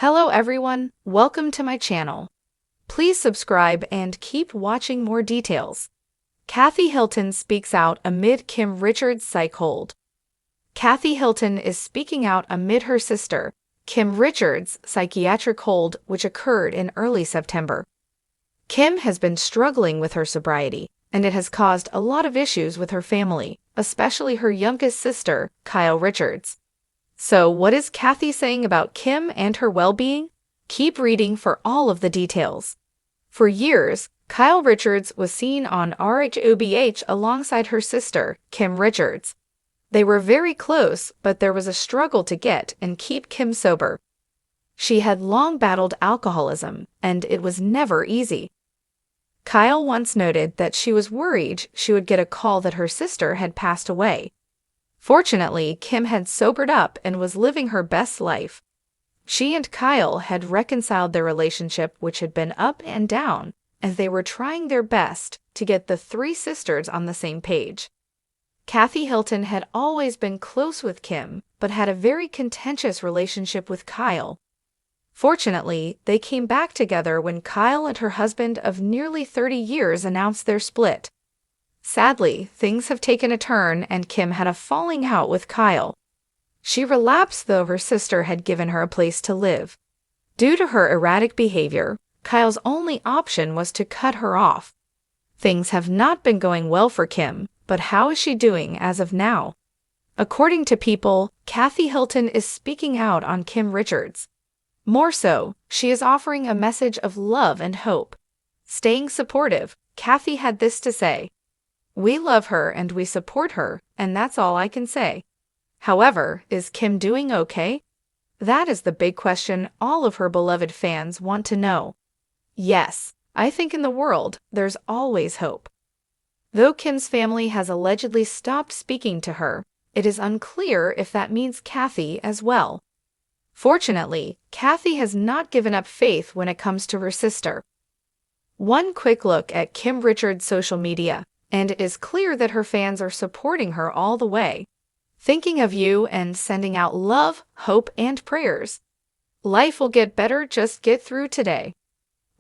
Hello everyone, welcome to my channel. Please subscribe and keep watching more details. Kathy Hilton speaks out amid Kim Richards' psych hold. Kathy Hilton is speaking out amid her sister, Kim Richards' psychiatric hold, which occurred in early September. Kim has been struggling with her sobriety, and it has caused a lot of issues with her family, especially her youngest sister, Kyle Richards. So what is Kathy saying about Kim and her well-being? Keep reading for all of the details. For years, Kyle Richards was seen on RHOBH alongside her sister, Kim Richards. They were very close, but there was a struggle to get and keep Kim sober. She had long battled alcoholism, and it was never easy. Kyle once noted that she was worried she would get a call that her sister had passed away. Fortunately, Kim had sobered up and was living her best life. She and Kyle had reconciled their relationship, which had been up and down, as they were trying their best to get the three sisters on the same page. Kathy Hilton had always been close with Kim, but had a very contentious relationship with Kyle. Fortunately, they came back together when Kyle and her husband of nearly 30 years announced their split. Sadly, things have taken a turn and Kim had a falling out with Kyle. She relapsed though her sister had given her a place to live. Due to her erratic behavior, Kyle's only option was to cut her off. Things have not been going well for Kim, but how is she doing as of now? According to People, Kathy Hilton is speaking out on Kim Richards. More so, she is offering a message of love and hope. Staying supportive, Kathy had this to say: "We love her and we support her, and that's all I can say. However, is Kim doing okay? That is the big question all of her beloved fans want to know. Yes, I think in the world, there's always hope." Though Kim's family has allegedly stopped speaking to her, it is unclear if that means Kathy as well. Fortunately, Kathy has not given up faith when it comes to her sister. One quick look at Kim Richards' social media, and it is clear that her fans are supporting her all the way, thinking of you and sending out love, hope, and prayers. Life will get better, just get through today.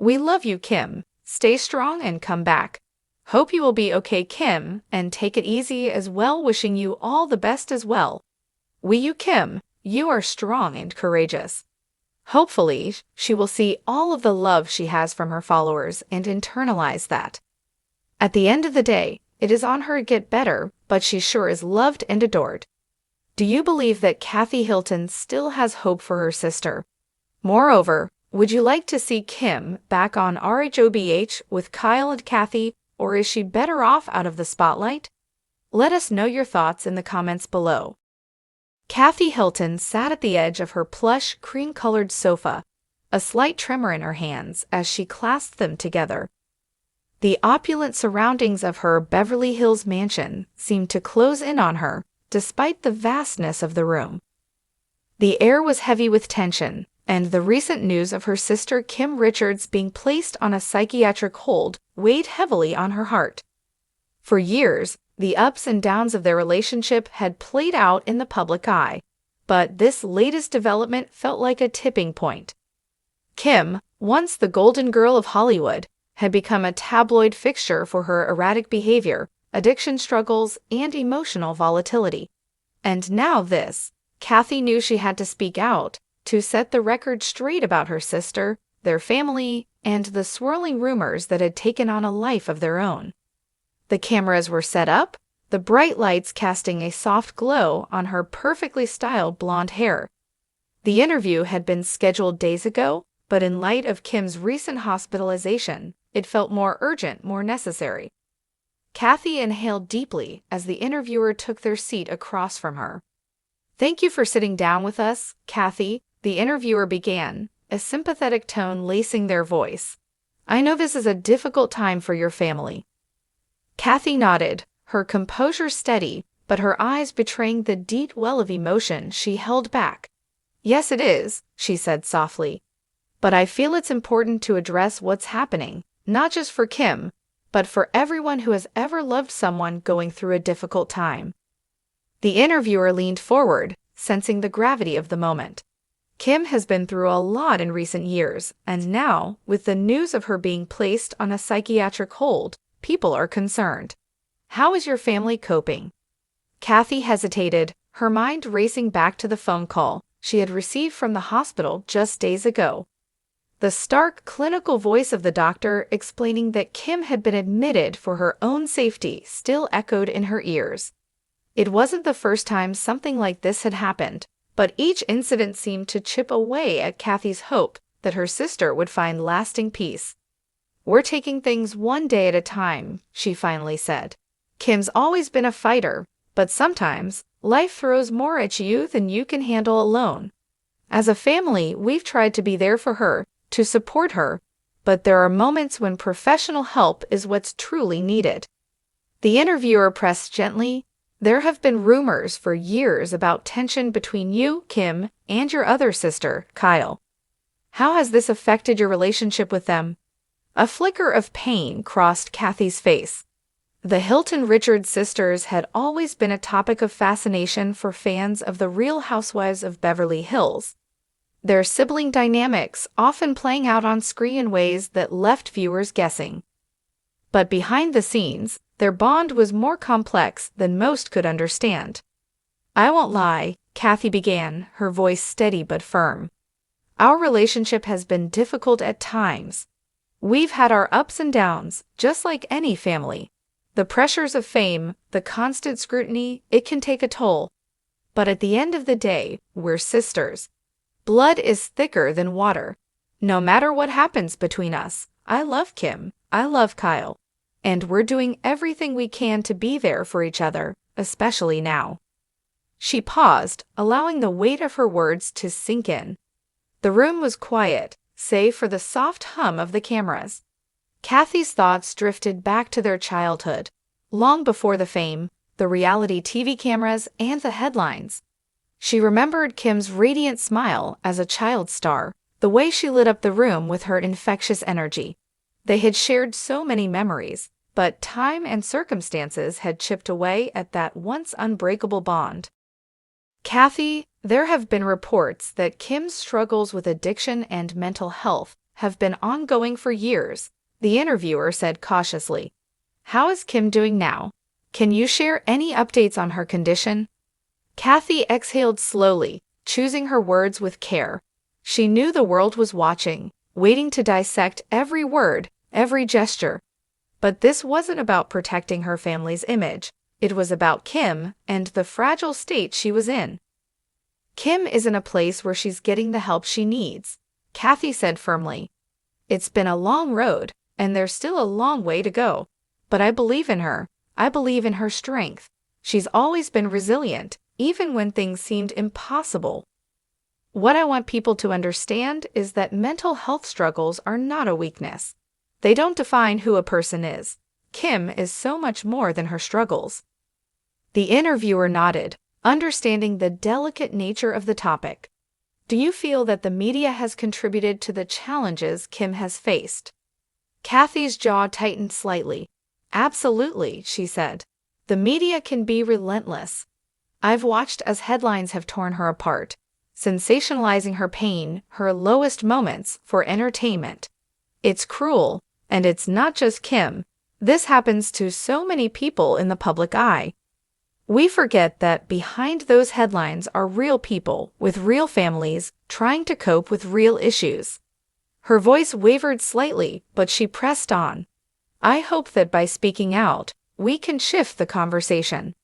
We love you, Kim. Stay strong and come back. Hope you will be okay, Kim, and take it easy as well, wishing you all the best as well. You, Kim, you are strong and courageous. Hopefully, she will see all of the love she has from her followers and internalize that. At the end of the day, it is on her to get better, but she sure is loved and adored. Do you believe that Kathy Hilton still has hope for her sister? Moreover, would you like to see Kim back on RHOBH with Kyle and Kathy, or is she better off out of the spotlight? Let us know your thoughts in the comments below. Kathy Hilton sat at the edge of her plush, cream-colored sofa, a slight tremor in her hands as she clasped them together. The opulent surroundings of her Beverly Hills mansion seemed to close in on her, despite the vastness of the room. The air was heavy with tension, and the recent news of her sister Kim Richards being placed on a psychiatric hold weighed heavily on her heart. For years, the ups and downs of their relationship had played out in the public eye, but this latest development felt like a tipping point. Kim, once the golden girl of Hollywood, had become a tabloid fixture for her erratic behavior, addiction struggles, and emotional volatility. And now this. Kathy knew she had to speak out to set the record straight about her sister, their family, and the swirling rumors that had taken on a life of their own. The cameras were set up, the bright lights casting a soft glow on her perfectly styled blonde hair. The interview had been scheduled days ago, but in light of Kim's recent hospitalization, it felt more urgent, more necessary. Kathy inhaled deeply as the interviewer took their seat across from her. "Thank you for sitting down with us, Kathy," the interviewer began, a sympathetic tone lacing their voice. "I know this is a difficult time for your family." Kathy nodded, her composure steady, but her eyes betraying the deep well of emotion she held back. "Yes, it is," she said softly. "But I feel it's important to address what's happening, not just for Kim, but for everyone who has ever loved someone going through a difficult time." The interviewer leaned forward, sensing the gravity of the moment. Kim has been through a lot in recent years, and now, with the news of her being placed on a psychiatric hold, people are concerned. How is your family coping? Kathy hesitated, her mind racing back to the phone call she had received from the hospital just days ago. The stark, clinical voice of the doctor explaining that Kim had been admitted for her own safety still echoed in her ears. It wasn't the first time something like this had happened, but each incident seemed to chip away at Kathy's hope that her sister would find lasting peace. "We're taking things one day at a time," she finally said. "Kim's always been a fighter, but sometimes life throws more at you than you can handle alone. As a family, we've tried to be there for her, to support her, but there are moments when professional help is what's truly needed." The interviewer pressed gently, "There have been rumors for years about tension between you, Kim, and your other sister, Kyle. How has this affected your relationship with them?" A flicker of pain crossed Kathy's face. The Hilton Richards sisters had always been a topic of fascination for fans of The Real Housewives of Beverly Hills, their sibling dynamics often playing out on screen in ways that left viewers guessing. But behind the scenes, their bond was more complex than most could understand. "I won't lie," Kathy began, her voice steady but firm. "Our relationship has been difficult at times. We've had our ups and downs, just like any family. The pressures of fame, the constant scrutiny, it can take a toll. But at the end of the day, we're sisters. Blood is thicker than water. No matter what happens between us, I love Kim, I love Kyle, and we're doing everything we can to be there for each other, especially now." She paused, allowing the weight of her words to sink in. The room was quiet, save for the soft hum of the cameras. Kathy's thoughts drifted back to their childhood, long before the fame, the reality TV cameras, and the headlines. She remembered Kim's radiant smile as a child star, the way she lit up the room with her infectious energy. They had shared so many memories, but time and circumstances had chipped away at that once unbreakable bond. "Kathy, there have been reports that Kim's struggles with addiction and mental health have been ongoing for years," the interviewer said cautiously. "How is Kim doing now? Can you share any updates on her condition?" Kathy exhaled slowly, choosing her words with care. She knew the world was watching, waiting to dissect every word, every gesture. But this wasn't about protecting her family's image. It was about Kim and the fragile state she was in. "Kim is in a place where she's getting the help she needs," Kathy said firmly. "It's been a long road, and there's still a long way to go. But I believe in her. I believe in her strength. She's always been resilient, even when things seemed impossible." What I want people to understand is that mental health struggles are not a weakness. They don't define who a person is. Kim is so much more than her struggles. The interviewer nodded, understanding the delicate nature of the topic. "Do you feel that the media has contributed to the challenges Kim has faced?" Kathy's jaw tightened slightly. "Absolutely," she said. "The media can be relentless. I've watched as headlines have torn her apart, sensationalizing her pain, her lowest moments, for entertainment. It's cruel, and it's not just Kim. This happens to so many people in the public eye. We forget that behind those headlines are real people with real families trying to cope with real issues." Her voice wavered slightly, but she pressed on. "I hope that by speaking out, we can shift the conversation.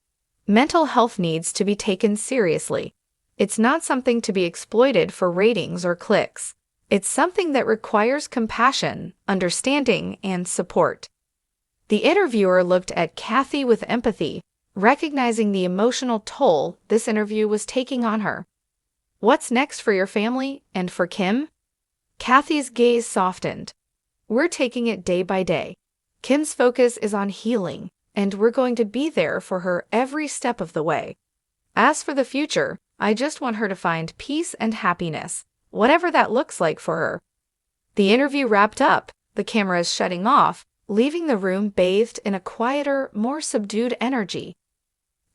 Mental health needs to be taken seriously. It's not something to be exploited for ratings or clicks. It's something that requires compassion, understanding, and support." The interviewer looked at Kathy with empathy, recognizing the emotional toll this interview was taking on her. "What's next for your family and for Kim?" Kathy's gaze softened. "We're taking it day by day. Kim's focus is on healing, and we're going to be there for her every step of the way. As for the future, I just want her to find peace and happiness, whatever that looks like for her." The interview wrapped up, the cameras shutting off, leaving the room bathed in a quieter, more subdued energy.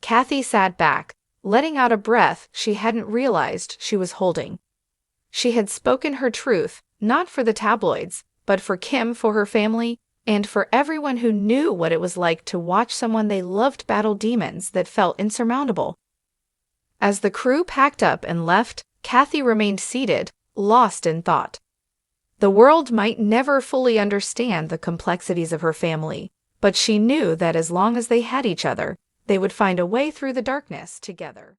Kathy sat back, letting out a breath she hadn't realized she was holding. She had spoken her truth, not for the tabloids, but for Kim, for her family, and for everyone who knew what it was like to watch someone they loved battle demons that felt insurmountable. As the crew packed up and left, Kathy remained seated, lost in thought. The world might never fully understand the complexities of her family, but she knew that as long as they had each other, they would find a way through the darkness together.